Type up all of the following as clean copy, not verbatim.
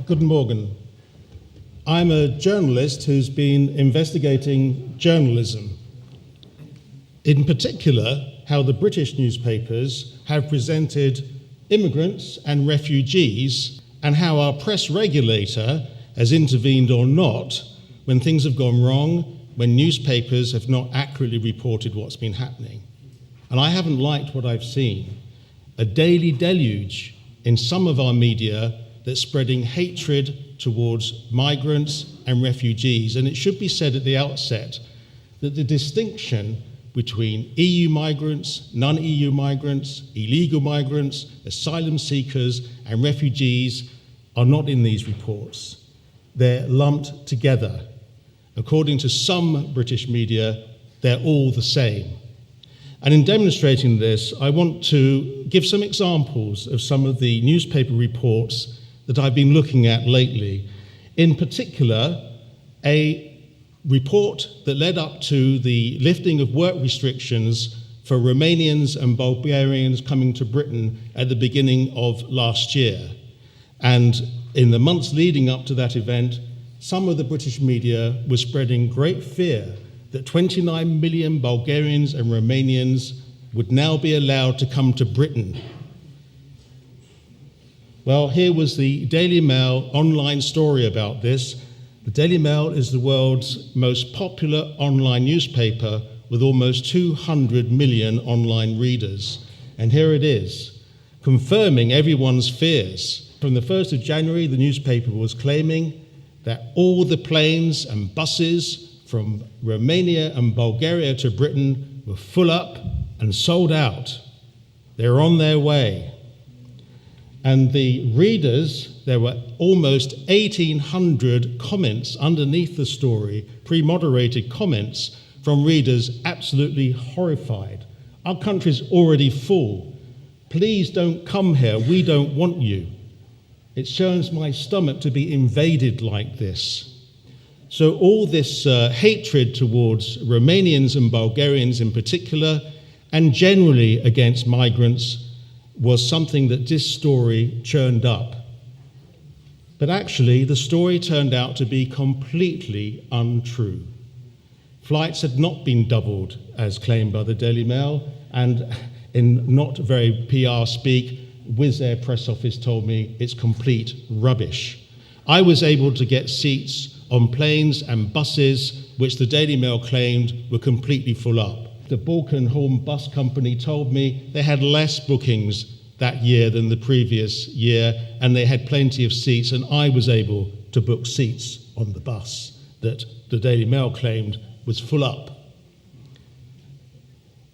Guten Morgen. I'm a journalist who's been investigating journalism. In particular, how the British newspapers have presented immigrants and refugees, and how our press regulator has intervened or not when things have gone wrong, when newspapers have not accurately reported what's been happening. And I haven't liked what I've seen. A daily deluge in some of our media that's spreading hatred towards migrants and refugees. And it should be said at the outset that the distinction between EU migrants, non-EU migrants, illegal migrants, asylum seekers, and refugees are not in these reports. They're lumped together. According to some British media, they're all the same. And in demonstrating this, I want to give some examples of some of the newspaper reports that I've been looking at lately. In particular, a report that led up to the lifting of work restrictions for Romanians and Bulgarians coming to Britain at the beginning of last year. And in the months leading up to that event, some of the British media was spreading great fear that 29 million Bulgarians and Romanians would now be allowed to come to Britain. Well, here was the Daily Mail online story about this. The Daily Mail is the world's most popular online newspaper with almost 200 million online readers. And here it is, confirming everyone's fears. From the 1st of January, the newspaper was claiming that all the planes and buses from Romania and Bulgaria to Britain were full up and sold out. They're on their way. And the readers, there were almost 1,800 comments underneath the story, pre-moderated comments from readers absolutely horrified. Our country's already full. Please don't come here. We don't want you. It shows my stomach to be invaded like this. So all this hatred towards Romanians and Bulgarians in particular, and generally against migrants, was something that this story churned up. But actually, the story turned out to be completely untrue. Flights had not been doubled, as claimed by the Daily Mail, and in not very PR speak, Wizz Air press office told me it's complete rubbish. I was able to get seats on planes and buses which the Daily Mail claimed were completely full up. The Balkan-Horn Bus Company told me they had less bookings that year than the previous year, and they had plenty of seats, and I was able to book seats on the bus that the Daily Mail claimed was full up.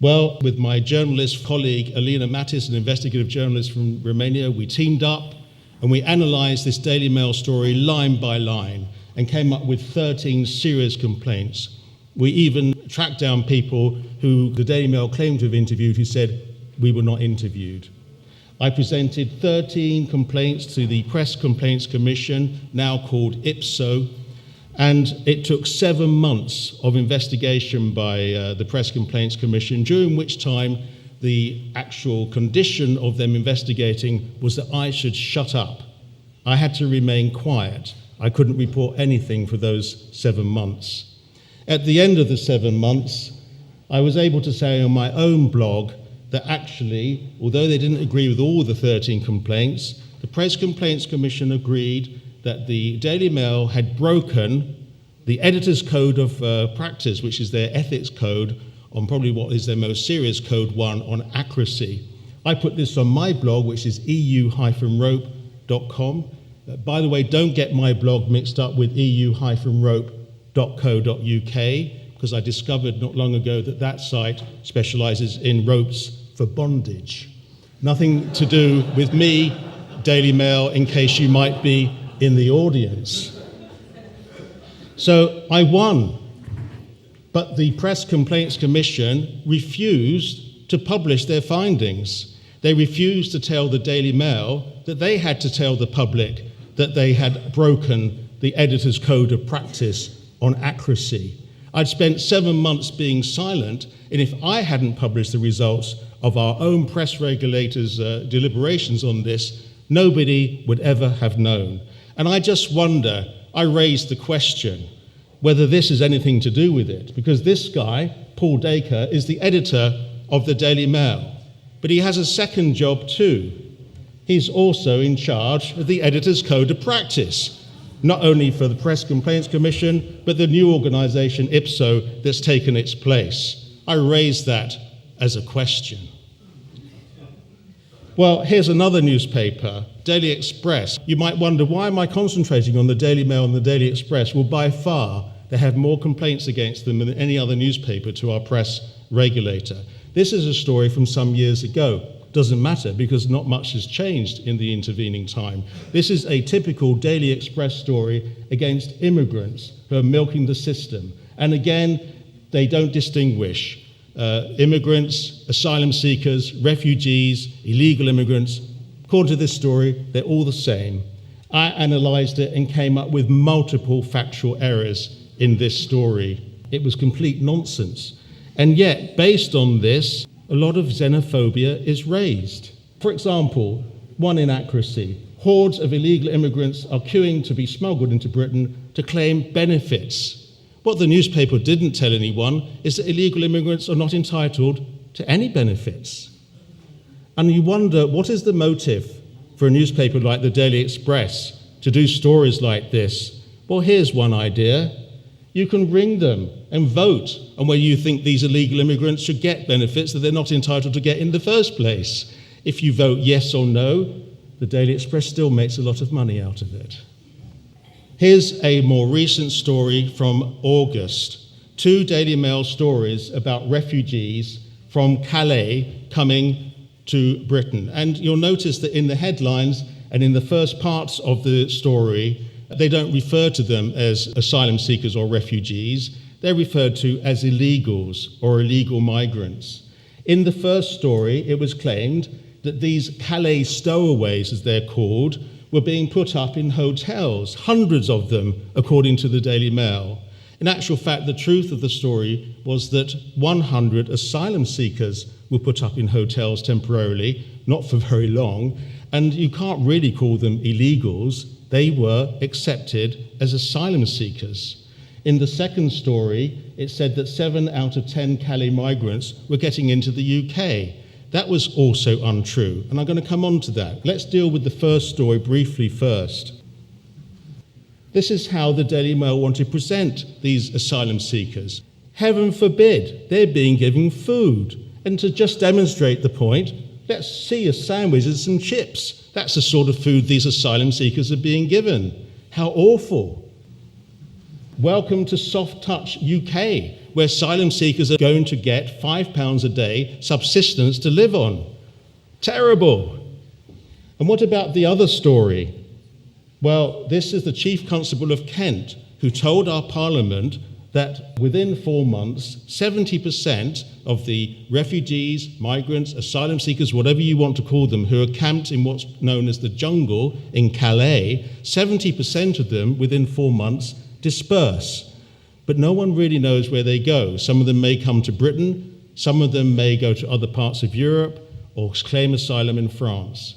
Well, with my journalist colleague Alina Matis, an investigative journalist from Romania, we teamed up and we analysed this Daily Mail story line by line and came up with 13 serious complaints. We even tracked down people who the Daily Mail claimed to have interviewed who said we were not interviewed. I presented 13 complaints to the Press Complaints Commission, now called IPSO, and it took 7 months of investigation by the Press Complaints Commission, during which time the actual condition of them investigating was that I should shut up. I had to remain quiet. I couldn't report anything for those 7 months. At the end of the 7 months, I was able to say on my own blog that actually, although they didn't agree with all the 13 complaints, the Press Complaints Commission agreed that the Daily Mail had broken the Editor's Code of Practice, which is their ethics code, on probably what is their most serious code one on accuracy. I put this on my blog, which is eu-rope.com. By the way, don't get my blog mixed up with eu-rope.co.uk, because I discovered not long ago that that site specializes in ropes for bondage. Nothing to do with me, Daily Mail, in case you might be in the audience. So I won, but the Press Complaints Commission refused to publish their findings. They refused to tell the Daily Mail that they had to tell the public that they had broken the Editor's Code of Practice on accuracy. I'd spent 7 months being silent, and if I hadn't published the results of our own press regulators' deliberations on this, nobody would ever have known. And I just wonder, I raised the question, whether this has anything to do with it, because this guy, Paul Dacre, is the editor of the Daily Mail. But he has a second job too. He's also in charge of the Editor's Code of Practice, not only for the Press Complaints Commission, but the new organisation, IPSO, that's taken its place. I raised that as a question. Well, here's another newspaper, Daily Express. You might wonder, why am I concentrating on the Daily Mail and the Daily Express? Well, by far, they have more complaints against them than any other newspaper to our press regulator. This is a story from some years ago. Doesn't matter, because not much has changed in the intervening time. This is a typical Daily Express story against immigrants who are milking the system. And again, they don't distinguish immigrants, asylum seekers, refugees, illegal immigrants. According to this story, they're all the same. I analysed it and came up with multiple factual errors in this story. It was complete nonsense. And yet, based on this, a lot of xenophobia is raised. For example, one inaccuracy: hordes of illegal immigrants are queuing to be smuggled into Britain to claim benefits. What the newspaper didn't tell anyone is that illegal immigrants are not entitled to any benefits. And you wonder, what is the motive for a newspaper like the Daily Express to do stories like this? Well, here's one idea. You can ring them and vote on whether you think these illegal immigrants should get benefits that they're not entitled to get in the first place. If you vote yes or no, the Daily Express still makes a lot of money out of it. Here's a more recent story from August. 2 Daily Mail stories about refugees from Calais coming to Britain. And you'll notice that in the headlines and in the first parts of the story, they don't refer to them as asylum seekers or refugees. They're referred to as illegals or illegal migrants. In the first story, it was claimed that these Calais stowaways, as they're called, were being put up in hotels, hundreds of them, according to the Daily Mail. In actual fact, the truth of the story was that 100 asylum seekers were put up in hotels temporarily, not for very long, and you can't really call them illegals. They were accepted as asylum seekers. In the second story, it said that 7 out of 10 Calais migrants were getting into the UK. That was also untrue, and I'm going to come on to that. Let's deal with the first story briefly first. This is how the Daily Mail want to present these asylum seekers. Heaven forbid, they're being given food. And to just demonstrate the point, let's see a sandwich and some chips. That's the sort of food these asylum seekers are being given. How awful. Welcome to Soft Touch UK, where asylum seekers are going to get £5 a day subsistence to live on. Terrible. And what about the other story? Well, this is the Chief Constable of Kent, who told our Parliament that within 4 months, 70% of the refugees, migrants, asylum seekers, whatever you want to call them, who are camped in what's known as the jungle in Calais, 70% of them within 4 months disperse. But no one really knows where they go. Some of them may come to Britain, some of them may go to other parts of Europe or claim asylum in France.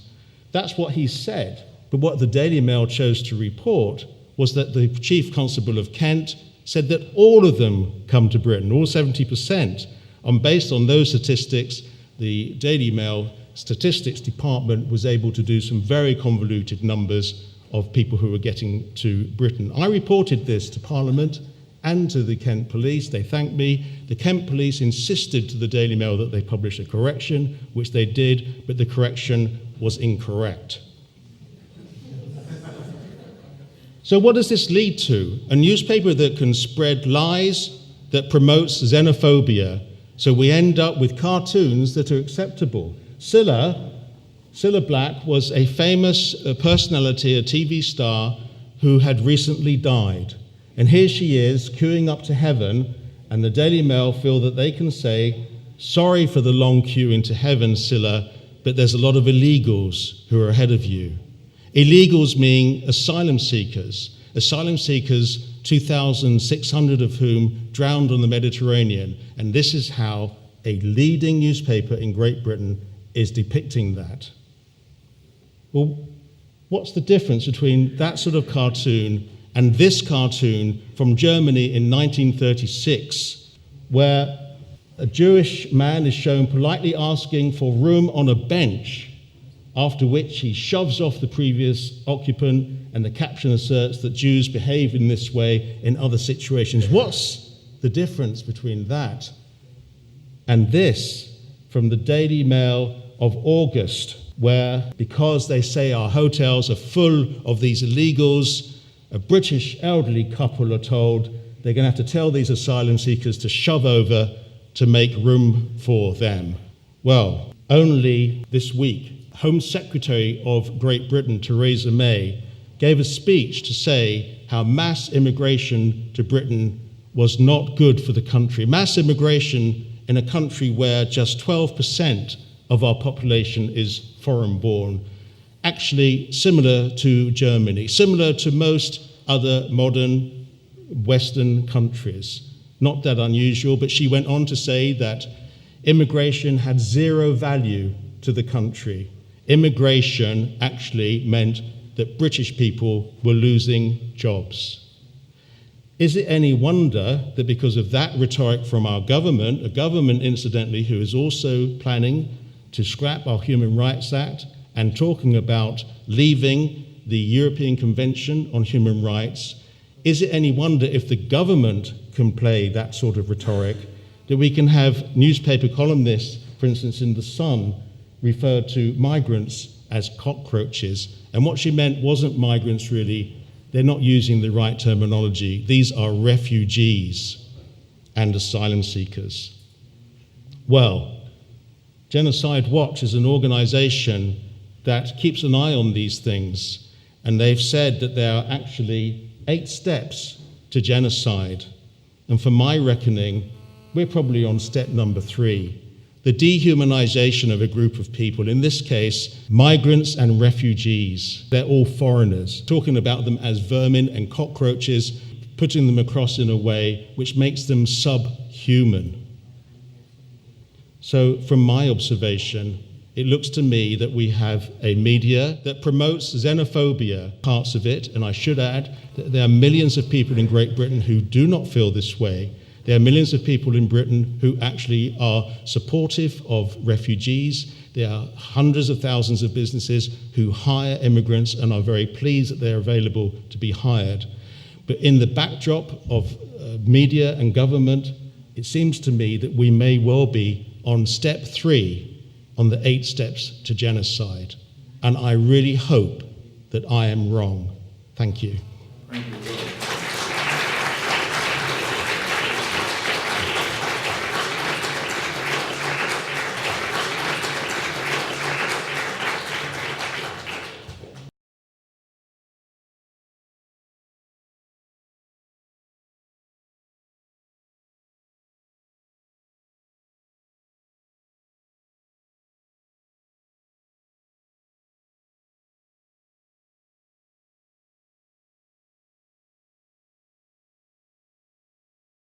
That's what he said. But what the Daily Mail chose to report was that the Chief Constable of Kent said that all of them come to Britain, all 70%. And based on those statistics, the Daily Mail Statistics Department was able to do some very convoluted numbers of people who were getting to Britain. I reported this to Parliament and to the Kent Police. They thanked me. The Kent Police insisted to the Daily Mail that they publish a correction, which they did, but the correction was incorrect. So what does this lead to? A newspaper that can spread lies, that promotes xenophobia. So we end up with cartoons that are acceptable. Cilla Black was a famous personality, a TV star, who had recently died. And here she is, queuing up to heaven, and the Daily Mail feel that they can say, sorry for the long queue into heaven, Cilla, but there's a lot of illegals who are ahead of you. Illegals meaning asylum seekers. Asylum seekers, 2,600 of whom drowned on the Mediterranean. And this is how a leading newspaper in Great Britain is depicting that. Well, What's the difference between that sort of cartoon and this cartoon from Germany in 1936, where a Jewish man is shown politely asking for room on a bench, after which he shoves off the previous occupant, and the caption asserts that Jews behave in this way in other situations. What's the difference between that and this from the Daily Mail of August, where, because they say our hotels are full of these illegals, a British elderly couple are told they're going to have to tell these asylum seekers to shove over to make room for them. Well, only this week, Home Secretary of Great Britain, Theresa May, gave a speech to say how mass immigration to Britain was not good for the country. Mass immigration in a country where just 12% of our population is foreign-born, actually similar to Germany, similar to most other modern Western countries. Not that unusual, but she went on to say that immigration had zero value to the country. Immigration actually meant that British people were losing jobs. Is it any wonder that because of that rhetoric from our government, a government, incidentally, who is also planning to scrap our Human Rights Act and talking about leaving the European Convention on Human Rights, is it any wonder if the government can play that sort of rhetoric, that we can have newspaper columnists, for instance, in The Sun, referred to migrants as cockroaches? And what she meant wasn't migrants, really. They're not using the right terminology. These are refugees and asylum seekers. Well, Genocide Watch is an organization that keeps an eye on these things, and they've said that there are actually 8 steps to genocide. And for my reckoning, we're probably on step number 3. The dehumanization of a group of people, in this case, migrants and refugees. They're all foreigners, talking about them as vermin and cockroaches, putting them across in a way which makes them subhuman. So from my observation, it looks to me that we have a media that promotes xenophobia, parts of it, and I should add that there are millions of people in Great Britain who do not feel this way. There are millions of people in Britain who actually are supportive of refugees. There are hundreds of thousands of businesses who hire immigrants and are very pleased that they're available to be hired. But in the backdrop of media and government, it seems to me that we may well be on step 3 on the 8 steps to genocide. And I really hope that I am wrong. Thank you. Thank you.